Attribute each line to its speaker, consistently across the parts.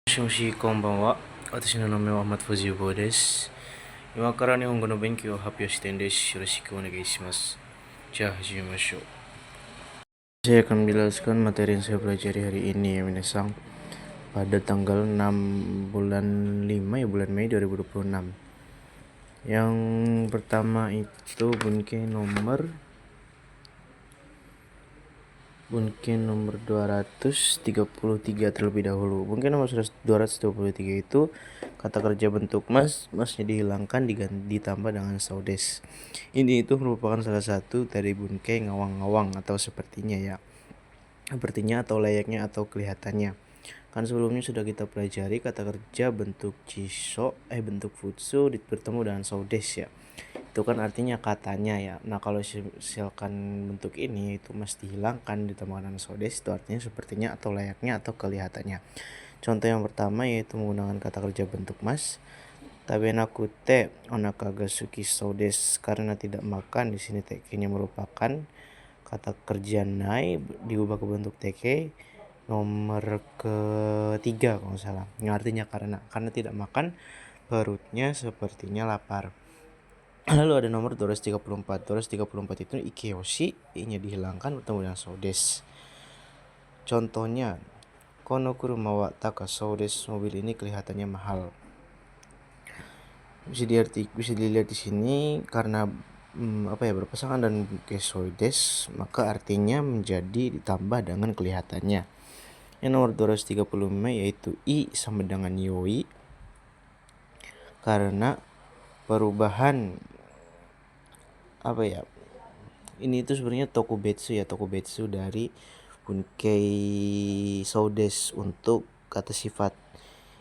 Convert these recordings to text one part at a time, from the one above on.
Speaker 1: しこんばんは。私の名前はAhmad Fuzioです。今から日本語の勉強を発表したいんです。よろしくお願いします。じゃあ始めましょう。Saya akan menjelaskan materi yang saya pelajari hari ini ya minasang pada tanggal 6 bulan 5 ya bulan Mei 2026. Yang pertama itu bunke nomor 233 terlebih dahulu. Mungkin nomor 233 itu kata kerja bentuk masnya dihilangkan ditambah dengan saudes. Ini itu merupakan salah satu dari bunke ngawang-ngawang atau sepertinya ya. Sepertinya atau layaknya atau kelihatannya. Kan sebelumnya sudah kita pelajari kata kerja bentuk bentuk futsu bertemu dengan saudes ya. Itu kan artinya katanya ya. Nah kalau misalkan bentuk ini itu mesti dihilangkan ditambahkan saudes, itu artinya sepertinya atau layaknya atau kelihatannya. Contoh yang pertama yaitu menggunakan kata kerja bentuk mas. Tabenaku te onakagasuki saudes, karena tidak makan. Di sini teke-nya merupakan kata kerja nai diubah ke bentuk teke nomor ketiga kalau nggak salah. Yang artinya karena tidak makan perutnya sepertinya lapar. Lalu ada nomor 234. 234 itu ikeyoshi, i-nya dihilangkan bertemu dengan saudes. Contohnya, kono kuruma wa taka saudes, mobil ini kelihatannya mahal. Bisa dilihat di sini karena berpasangan dan saudes, maka artinya menjadi ditambah dengan kelihatannya. Yang nomor 235 yaitu i sama dengan yoi, karena perubahan ini itu sebenarnya tokubetsu dari bunkei saudes untuk kata sifat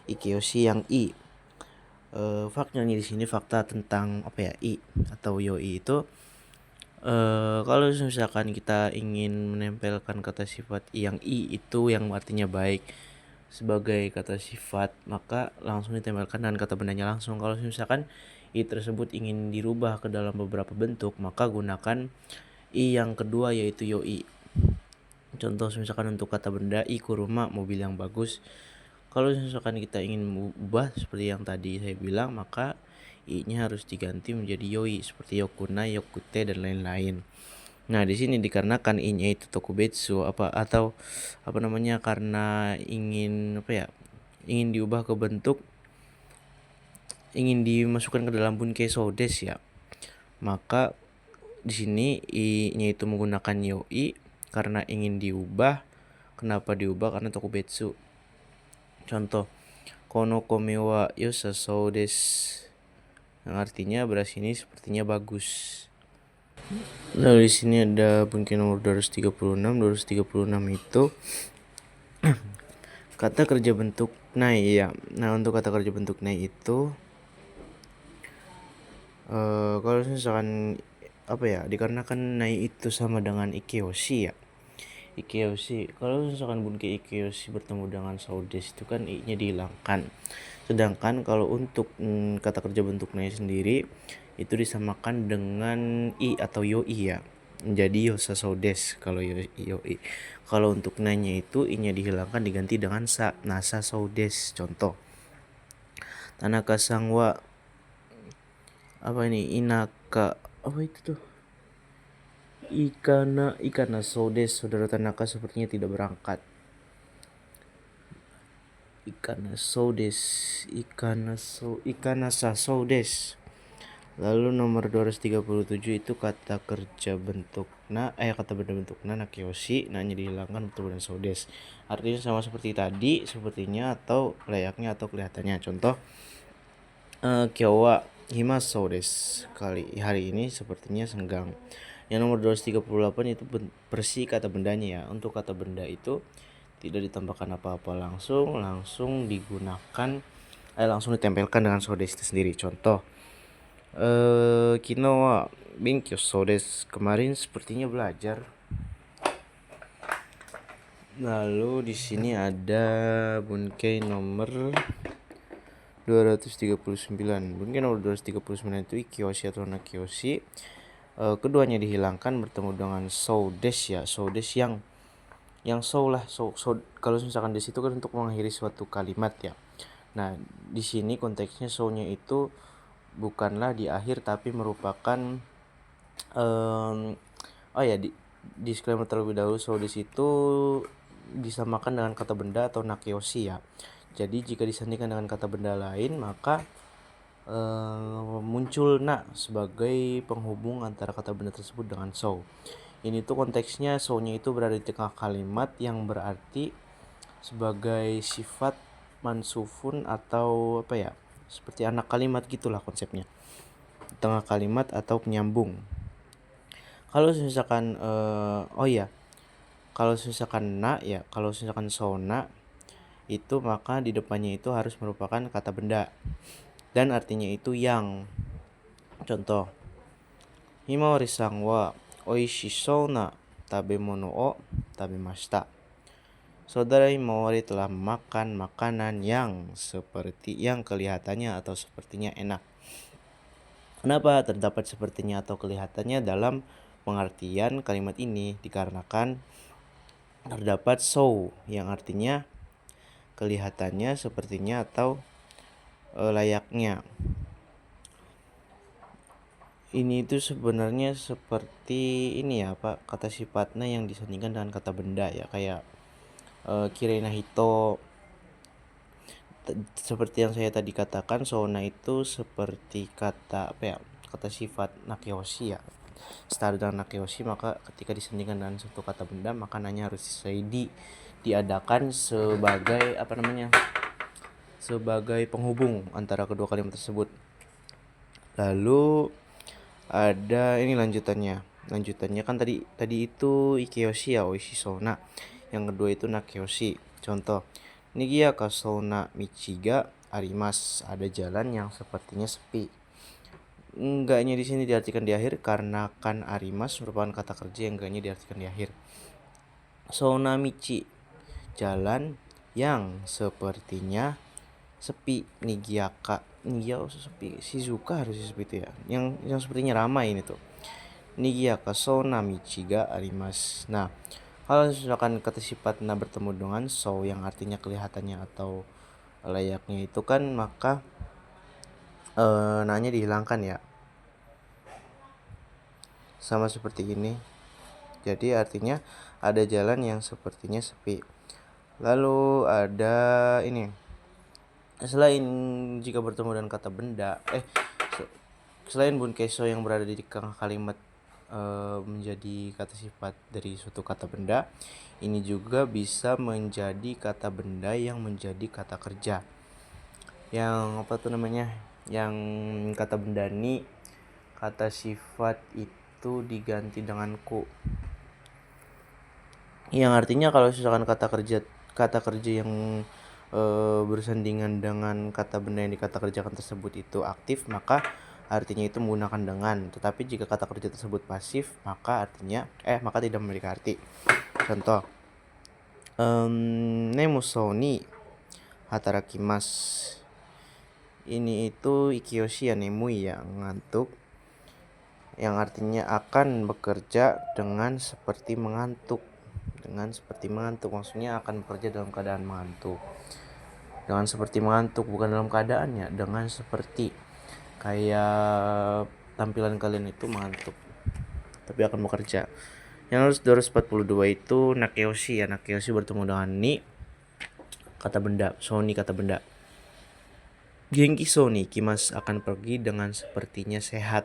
Speaker 1: ikeyoshi yang i. Faktanya di sini fakta tentang i atau yoi itu kalau misalkan kita ingin menempelkan kata sifat yang i itu yang artinya baik sebagai kata sifat, maka langsung ditempelkan dengan kata bendanya langsung. Kalau misalkan i tersebut ingin dirubah ke dalam beberapa bentuk, maka gunakan i yang kedua yaitu yoi. Contoh misalkan untuk kata benda i kuruma, mobil yang bagus. Kalau misalkan kita ingin mengubah seperti yang tadi saya bilang, maka i-nya harus diganti menjadi yoi seperti yokuna, yokute dan lain-lain. Nah, di sini dikarenakan i-nya itu tokubetsu karena ingin diubah ke bentuk, ingin dimasukkan ke dalam bunkei saudes ya. Maka di sini i-nya itu menggunakan yoi karena ingin diubah. Kenapa diubah? Karena tokubetsu. Contoh, kono kome wa yosasou desu, yang artinya beras ini sepertinya bagus. Lalu di sini ada bunke nomor 236. 236 itu kata kerja bentuk nai ya. Nah, untuk kata kerja bentuk nai itu kalau misalkan dikarenakan nai itu sama dengan ikeyoshi ya. Ikeyoshi, kalau misalkan bunke ikeyoshi bertemu dengan saudes itu kan i-nya dihilangkan. Sedangkan kalau untuk kata kerja bentuk nai sendiri itu disamakan dengan i atau yoi ya, menjadi yosa saudes kalau yoi. Kalau untuk nanya itu i-nya dihilangkan diganti dengan nasa saudes. Contoh, Tanaka sangwa inaka ikana saudes, saudara Tanaka sepertinya tidak berangkat. Ikana saudes. Lalu nomor 237 itu kata kerja kata benda bentuk nakiyoshi, nanya dihilangkan bertemu dengan saudes. Artinya sama seperti tadi, sepertinya atau layaknya atau kelihatannya. Contoh, kyowa hima saudes, hari ini sepertinya senggang. Yang nomor 238 itu bersih kata bendanya ya. Untuk kata benda itu tidak ditambahkan apa-apa, langsung digunakan, langsung ditempelkan dengan saudes itu sendiri. Contoh, kino wa benkyou saudes, kemarin sepertinya belajar. Lalu di sini ada bunke nomor 239. Bunke nomor 239 itu ikiyoshi atau nakiyoshi. Keduanya dihilangkan bertemu dengan saudes ya. Saudes yang yang so lah, kalau misalkan di situ kan untuk mengakhiri suatu kalimat ya. Nah, di sini konteksnya so-nya itu bukanlah di akhir tapi merupakan disclaimer terlebih dahulu. So di situ disamakan dengan kata benda atau nakeoshi ya. Jadi jika disandingkan dengan kata benda lain maka muncul na sebagai penghubung antara kata benda tersebut dengan so. Ini tuh konteksnya so-nya itu berada di tengah kalimat yang berarti sebagai sifat mansufun atau seperti anak kalimat gitulah konsepnya. Tengah kalimat atau penyambung. Kalau misalkan kalau misalkan na ya, kalau misalkan sona itu maka di depannya itu harus merupakan kata benda dan artinya itu yang. Contoh, Himawari-san wa oishishou na tabemono o tabemashita. Saudara Himawari telah makan makanan yang kelihatannya atau sepertinya enak. Kenapa terdapat sepertinya atau kelihatannya dalam pengertian kalimat ini? Dikarenakan terdapat so yang artinya kelihatannya, sepertinya atau layaknya. Ini itu sebenarnya seperti ini ya Pak, kata sifatnya yang disandingkan dengan kata benda ya, kayak kirei hito. Seperti yang saya tadi katakan, sona itu seperti kata kata sifat nakeoshi ya. Setara dengan nakeoshi, maka ketika disandingkan dengan satu kata benda maka nanya harus diadakan sebagai sebagai penghubung antara kedua kalimat tersebut. Lalu ada ini lanjutannya kan tadi itu ikeyoshi ya oishishou na, yang kedua itu nakeyoshi. Contoh, Nigiyaka souna michi ga arimasu, ada jalan yang sepertinya sepi. Enggaknya di sini diartikan di akhir karena kan arimas merupakan kata kerja yang enggaknya diartikan di akhir. Souna michi, jalan yang sepertinya sepi. Nigiyaka sepi, Shizuka harus sepi itu ya, yang sepertinya ramai ini tuh. Nigiyaka souna michi ga arimasu. Nah, kalau misalkan kata sifat na bertemu dengan so yang artinya kelihatannya atau layaknya itu kan, maka nanya dihilangkan ya, sama seperti ini. Jadi artinya ada jalan yang sepertinya sepi. Lalu ada ini, selain jika bertemu dengan kata benda, selain bunkeso yang berada di tengah kalimat menjadi kata sifat dari suatu kata benda, ini juga bisa menjadi kata benda yang menjadi kata kerja. Yang yang kata benda ni, kata sifat itu diganti dengan ku, yang artinya kalau misalkan kata kerja yang bersandingan dengan kata benda yang dikata kerjakan tersebut itu aktif, maka artinya itu menggunakan dengan. Tetapi jika kata kerja tersebut pasif, maka maka tidak memiliki arti. Contoh, nemusou ni hatarakimasu. Ini itu ikiyoshi ya, nemui ya, ngantuk, yang artinya akan bekerja dengan seperti mengantuk. Maksudnya akan bekerja dalam keadaan mengantuk. Dengan seperti mengantuk, bukan dalam keadaannya, dengan seperti kayak tampilan kalian itu mengantuk tapi akan bekerja. Yang 242 itu nakeoshi ya. Nakeoshi bertemu dengan ni, kata benda. Soni, kata benda. Genki soni kimas, akan pergi dengan sepertinya sehat.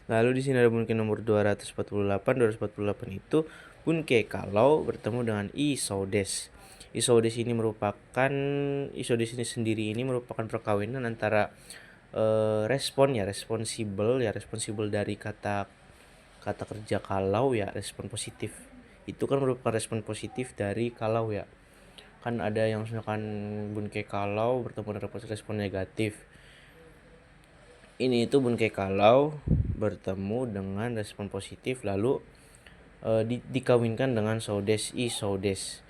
Speaker 1: Lalu di sini ada bunke nomor 248. 248 itu bunke kalau bertemu dengan isoudes. Isoudes ini sendiri ini merupakan perkawinan antara responsibel dari kata kerja kalau ya, respon positif. Itu kan merupakan respon positif dari kalau ya. Kan ada yang misalkan bunke kalau bertemu dengan respon negatif. Ini itu bunke kalau bertemu dengan respon positif lalu dikawinkan dengan soudes, soudes,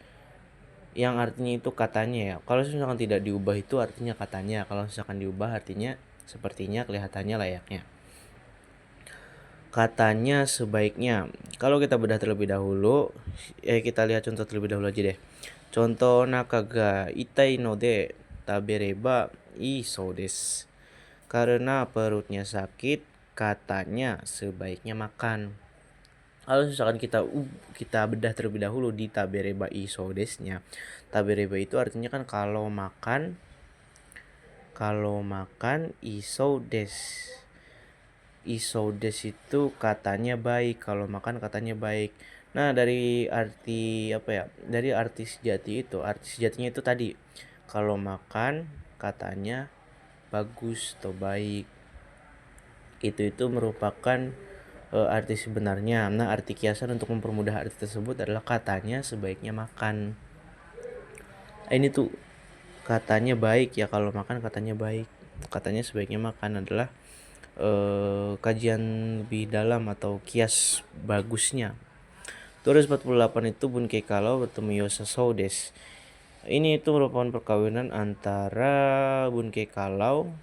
Speaker 1: yang artinya itu katanya ya. Kalau misalkan tidak diubah itu artinya katanya, kalau misalkan diubah artinya sepertinya, kelihatannya, layaknya. katanya sebaiknya. Kalau kita bedah terlebih dahulu, kita lihat contoh terlebih dahulu aja deh. Contoh naka ga itai no de tabereba iisou desu. Karena perutnya sakit, katanya sebaiknya makan. Kalau misalkan kita bedah terlebih dahulu di tabereba iisou desu-nya. Tabereba itu artinya kan kalau makan iisou desu. Iisou desu itu katanya baik, kalau makan katanya baik. Nah, dari arti Dari arti sejatinya itu tadi. Kalau makan katanya bagus atau baik. Itu merupakan arti sebenarnya. Nah, arti kiasan untuk mempermudah arti tersebut adalah katanya sebaiknya makan. Ini tuh katanya baik ya, kalau makan katanya baik. Katanya sebaiknya makan adalah kajian lebih dalam atau kias bagusnya. Turis 48 itu Bunkei Kalau bertemu Yosasou desu. Ini itu merupakan perkawinan antara Bunkei Kalau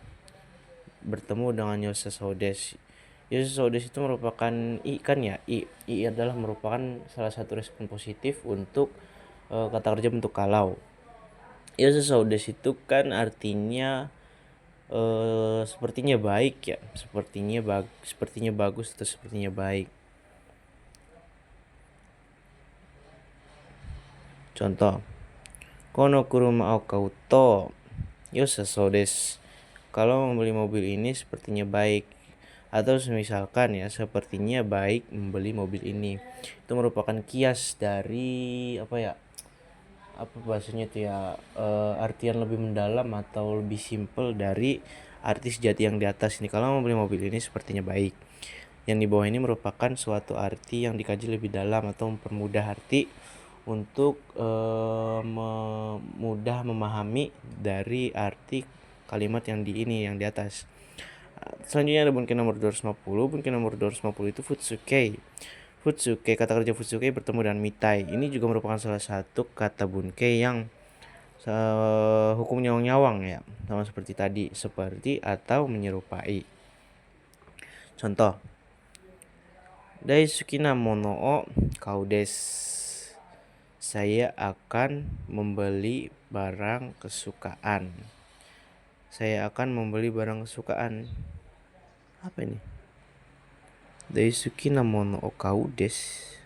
Speaker 1: bertemu dengan Yosasou desu. Yosasou desu itu merupakan I adalah merupakan salah satu respon positif untuk kata kerja bentuk kalau. Yosasou desu itu kan artinya sepertinya baik ya, sepertinya bagus atau sepertinya baik. Contoh, kono kuruma o kau to yosasou desu. Kalau membeli mobil ini sepertinya baik. Atau misalkan ya, sepertinya baik membeli mobil ini. Itu merupakan kias dari bahasanya itu ya, artian lebih mendalam atau lebih simpel dari arti sejati yang di atas ini. Kalau membeli mobil ini sepertinya baik. Yang di bawah ini merupakan suatu arti yang dikaji lebih dalam atau mempermudah arti untuk mudah memahami dari arti kalimat yang di atas. Selanjutnya ada bunken nomor 250. Bunken nomor 250 itu futsuke. Futsuke, kata kerja futsuke bertemu dengan mitai. Ini juga merupakan salah satu kata bunke yang hukum nyawang-nyawang ya, sama seperti tadi, seperti atau menyerupai. Contoh, daisuki na mono o kau desu. Saya akan membeli barang kesukaan. Saya akan membeli barang kesukaan. Apa ini? Daisuki na mono o kau desu.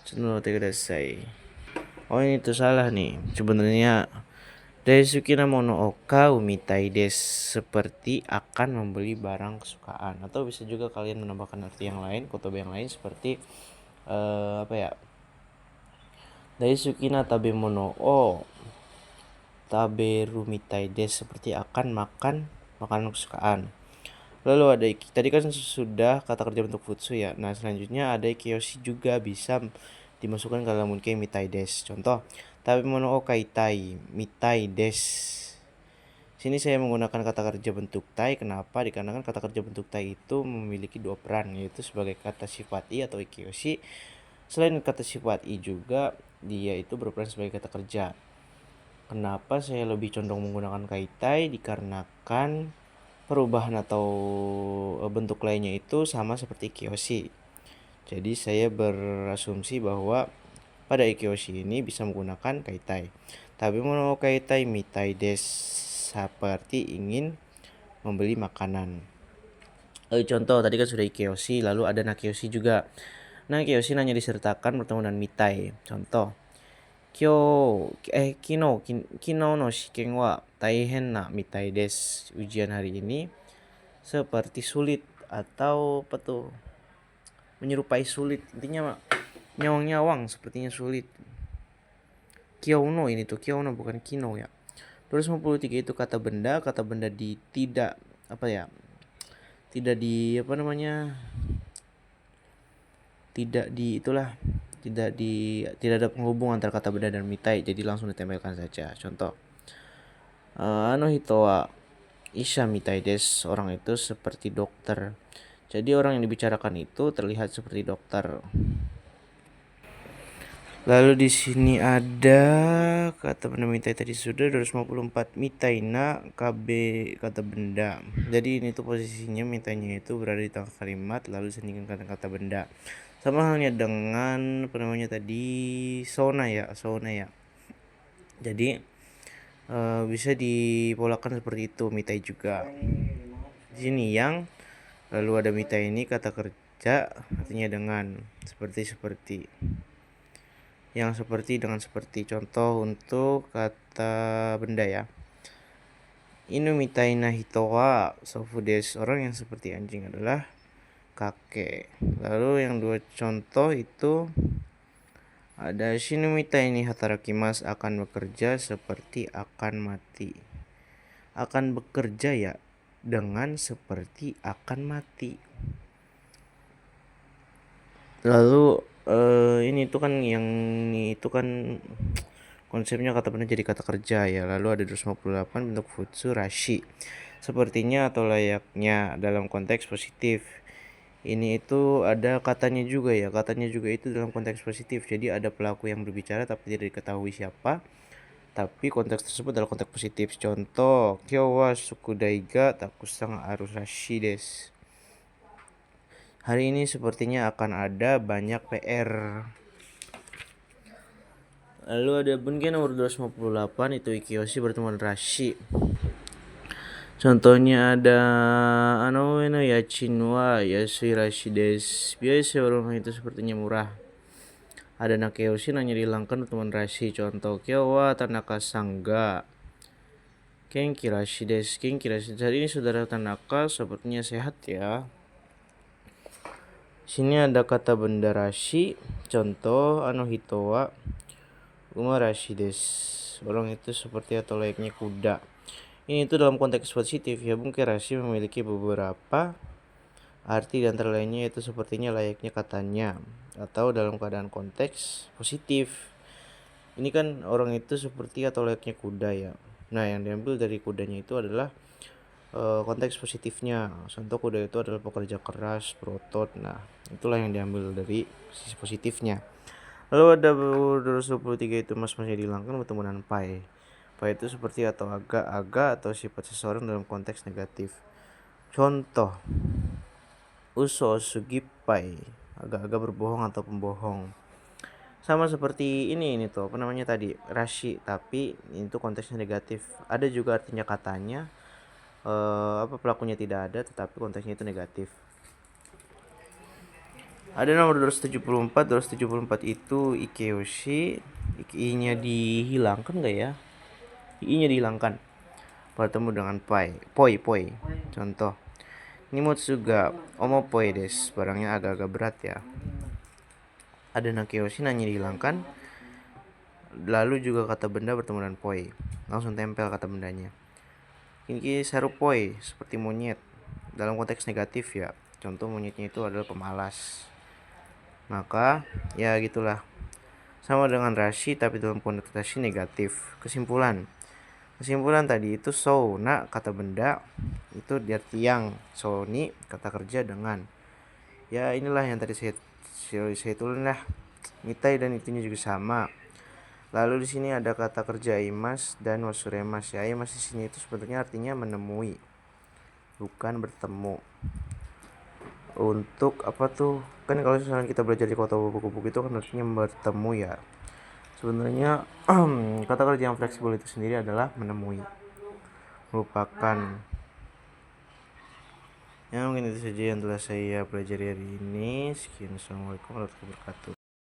Speaker 1: Tsunote kudasai. Oh, ini tuh salah nih. Sebenarnya daisuki na mono o kau mitai desu, seperti akan membeli barang kesukaan. Atau bisa juga kalian menambahkan arti yang lain, kotoba yang lain seperti daisuki na tabemono o taberu mitai desu, seperti akan makan makanan kesukaan. Lalu ada tadi kan sudah kata kerja bentuk futsu ya. Nah, selanjutnya ada ikiyoshi juga bisa dimasukkan ke dalam bunke mitai desu. Contoh, tabemono o kaitai mitai desu. Sini saya menggunakan kata kerja bentuk tai. Kenapa? Dikarenakan kata kerja bentuk tai itu memiliki dua peran, yaitu sebagai kata sifat i atau ikiyoshi. Selain kata sifat i juga, dia itu berperan sebagai kata kerja. Kenapa saya lebih condong menggunakan kaitai? Dikarenakan perubahan atau bentuk lainnya itu sama seperti ikiyoshi. Jadi saya berasumsi bahwa pada ikiyoshi ini bisa menggunakan kaitai. Tapi mono kaitai mitai desu, seperti ingin membeli makanan. Contoh tadi kan sudah ikiyoshi, lalu ada nakiyoshi juga. Nakiyoshi hanya disertakan bertemu dengan mitai. Contoh, kino no shiken wa taihen na mitai desu. Ujian hari ini seperti sulit atau menyerupai sulit. Intinya nyawang-nyawang, sepertinya sulit. Kyono ini tuh, kyono bukan kino ya. 253 itu kata benda tidak ada penghubung antara kata benda dan mitai, jadi langsung ditempelkan saja. Contoh, hito wa isha mitai desu, orang itu seperti dokter. Jadi orang yang dibicarakan itu terlihat seperti dokter. Lalu di sini ada kata benda mitai tadi sudah 254 mitaina KB kata benda. Jadi ini tuh posisinya mitainya itu berada di tengah kalimat lalu disandingkan kata-kata benda. Sama halnya dengan apa namanya tadi sona ya. Jadi bisa dipolakan seperti itu mitai juga. Di sini yang lalu ada mitai ini kata kerja artinya dengan seperti yang seperti dengan seperti. Contoh untuk kata benda ya. Inu mitai na hito wa sofu desu. Orang yang seperti anjing adalah kakek. Lalu yang dua contoh itu ada shinu mitai ni hatarakimasu, akan bekerja seperti akan mati. Akan bekerja ya dengan seperti akan mati. Lalu ini itu kan yang itu kan konsepnya kata benda jadi kata kerja ya. Lalu ada 258 bentuk futsu rashi. Sepertinya atau layaknya dalam konteks positif. Ini itu ada katanya juga ya. Katanya juga itu dalam konteks positif. Jadi ada pelaku yang berbicara tapi tidak diketahui siapa. Tapi konteks tersebut adalah konteks positif. Contoh, kyo wa sukudaiga takusang arurashi desu. Hari ini sepertinya akan ada banyak PR. Lalu ada bunga nomor 258 itu ikiyoshi berteman rashi. Contohnya ada Anoe no yachin wa yasui rashi desu. Biasa orang itu sepertinya murah. Ada nakeyoshi hanya dihilangkan berteman rashi. Contoh kyo wa tanaka sangga kenki rashi desu. Kenki rashi. Hari ini saudara Tanaka sepertinya sehat ya. Sini ada kata benda rashi. Contoh hito wa umarashi desu. Orang itu seperti atau layaknya kuda. Ini itu dalam konteks positif ya. Mungkin rashi memiliki beberapa arti dan antara lainnya itu sepertinya layaknya katanya atau dalam keadaan konteks positif. Ini kan orang itu seperti atau layaknya kuda ya. Nah, yang diambil dari kudanya itu adalah konteks positifnya. Contoh kuda itu adalah pekerja keras, berotot. Nah, itulah yang diambil dari sisi positifnya. Lalu ada 223 itu mas-masnya dihilangkan bertemu dengan pai. Pai itu seperti atau agak-agak atau sifat seseorang dalam konteks negatif. Contoh uso sugi pai, agak-agak berbohong atau pembohong. Sama seperti ini tuh apa namanya tadi rashi, tapi itu konteksnya negatif. Ada juga artinya katanya pelakunya tidak ada tetapi konteksnya itu negatif. Ada nomor 274 itu ikeyoshi. I-nya dihilangkan enggak ya? I-nya dihilangkan. Bertemu dengan poi. Contoh Nimotsuga omopoi desu. Barangnya agak-agak berat ya. Ada nakeyoshi hanya dihilangkan. Lalu juga kata benda bertemu dengan poi. Langsung tempel kata bendanya. Ini sarupoi seperti monyet. Dalam konteks negatif ya. Contoh monyetnya itu adalah pemalas. Maka ya gitulah. Sama dengan rashi tapi dalam konotasi negatif. Kesimpulan tadi itu souna kata benda itu diarti yang, soni kata kerja dengan. Ya inilah yang tadi saya tulis lah. Mitai dan itunya juga sama. Lalu di sini ada kata kerja imas dan wasuremas ya. Imas di sini itu sebetulnya artinya menemui, bukan bertemu. Untuk apa tuh? Kan kalau misalnya kita belajar di kota buku-buku itu kan artinya bertemu ya. Sebenarnya kata kerja yang fleksibel itu sendiri adalah menemui, merupakan. Ya mungkin itu saja yang telah saya pelajari hari ini. Sekian, assalamualaikum warahmatullahi wabarakatuh.